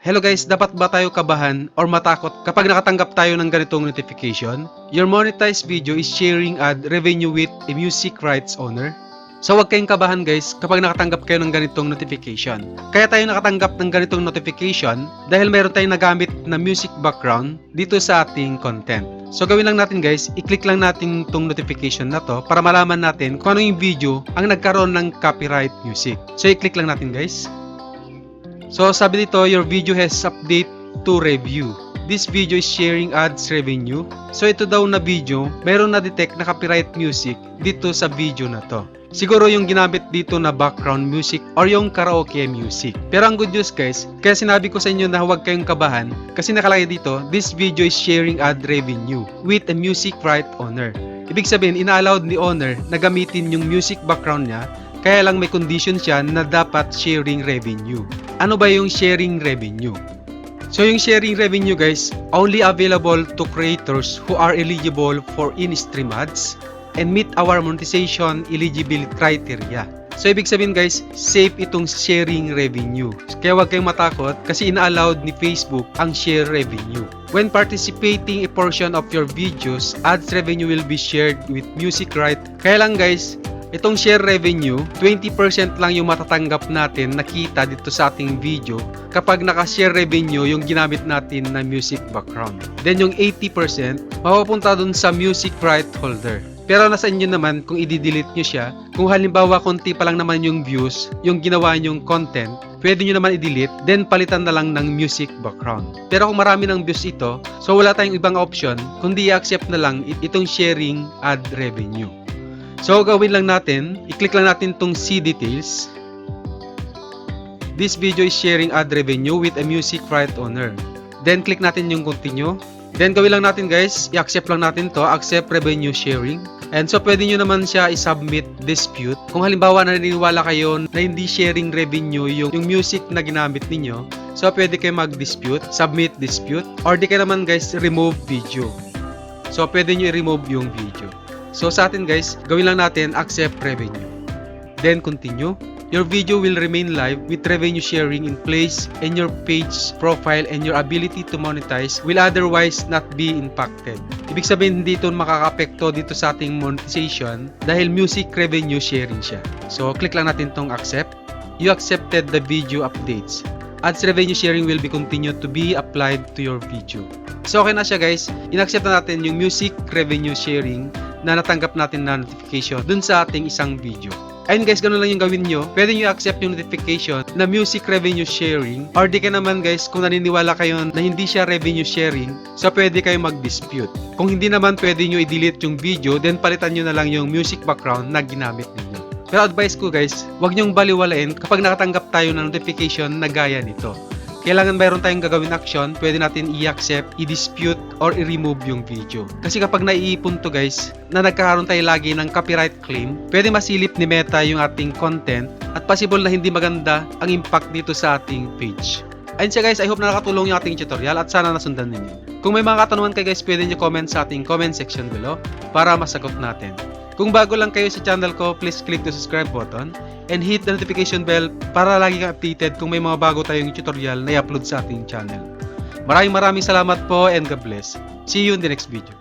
Hello guys, dapat ba tayo kabahan or matakot kapag nakatanggap tayo ng ganitong notification? Your monetized video is sharing ad revenue with a music rights owner. So huwag kayong kabahan guys kapag nakatanggap kayo ng ganitong notification. Kaya tayo nakatanggap ng ganitong notification dahil mayroon tayong nagamit na music background dito sa ating content. So gawin lang natin guys, i-click lang natin itong notification na to para malaman natin kung ano yung video ang nagkaroon ng copyright music. So i-click lang natin guys. So sabi dito, your video has update to review. This video is sharing ads revenue. So ito daw na video, meron na detect na copyright music dito sa video na to. Siguro yung ginamit dito na background music or yung karaoke music. Pero ang good news guys, kaya sinabi ko sa inyo na huwag kayong kabahan kasi nakalagay dito, this video is sharing ad revenue with a music right owner. Ibig sabihin, ina-allowed ni owner na gamitin yung music background niya, kaya lang may condition siya na dapat sharing revenue. Ano ba yung sharing revenue? So yung sharing revenue guys, only available to creators who are eligible for in-stream ads and meet our monetization eligibility criteria. So ibig sabihin guys, safe itong sharing revenue. Kaya huwag kayong matakot kasi ina-allowed ni Facebook ang share revenue. When participating a portion of your videos, ads revenue will be shared with music right. Kaya lang guys, itong share revenue, 20% lang yung matatanggap natin nakita dito sa ating video kapag naka-share revenue yung ginamit natin na music background. Then yung 80% mapupunta dun sa music right holder. Pero nasa inyo naman kung i-delete nyo siya. Kung halimbawa konti pa lang naman yung views, yung ginawa nyong content, pwede nyo naman i-delete, then palitan na lang ng music background. Pero kung marami ng views ito, so wala tayong ibang option, kundi i-accept na lang itong sharing ad revenue. So gawin lang natin, i-click lang natin tong see details. This video is sharing ad revenue with a music right owner. Then click natin yung continue. Then gawin lang natin guys, i-accept lang natin to, accept revenue sharing. And so pwede nyo naman siya i-submit dispute. Kung halimbawa naniniwala kayo na hindi sharing revenue yung music na ginamit ninyo, so pwede kayo mag-dispute, submit dispute, or di kayo naman guys remove video. So pwede nyo i-remove yung video. So sa atin guys, gawin lang natin accept revenue. Then continue. Your video will remain live with revenue sharing in place and your page profile and your ability to monetize will otherwise not be impacted. Ibig sabihin hindi ito makaka-apekto dito sa ating monetization dahil music revenue sharing siya. So click lang natin tong accept. You accepted the video updates. Ads revenue sharing will be continued to be applied to your video. So okay na siya guys. In-accept na natin yung music revenue sharing na natanggap natin na notification dun sa ating isang video. Ayun guys, ganun lang yung gawin nyo. Pwede nyo accept yung notification na music revenue sharing, or di ka naman guys, kung naniniwala kayo na hindi siya revenue sharing, so pwede kayo mag-dispute. Kung hindi naman, pwede nyo i-delete yung video, then palitan nyo na lang yung music background na ginamit ninyo. Pero advice ko guys, huwag nyong baliwalain kapag nakatanggap tayo ng notification na gaya nito. Kailangan mayroon tayong gagawin action, pwede natin i-accept, i-dispute, or i-remove yung video. Kasi kapag naiipon to guys, na nagkakaroon tayo lagi ng copyright claim, pwede masilip ni Meta yung ating content at possible na hindi maganda ang impact dito sa ating page. Ayun siya guys, I hope na nakatulong yung ating tutorial at sana nasundan ninyo. Kung may mga katanungan kayo guys, pwede nyo comment sa ating comment section below para masagot natin. Kung bago lang kayo sa channel ko, please click the subscribe button and hit the notification bell para lagi kang updated kung may mga bago tayong tutorial na i-upload sa ating channel. Maraming salamat po and God bless. See you in the next video.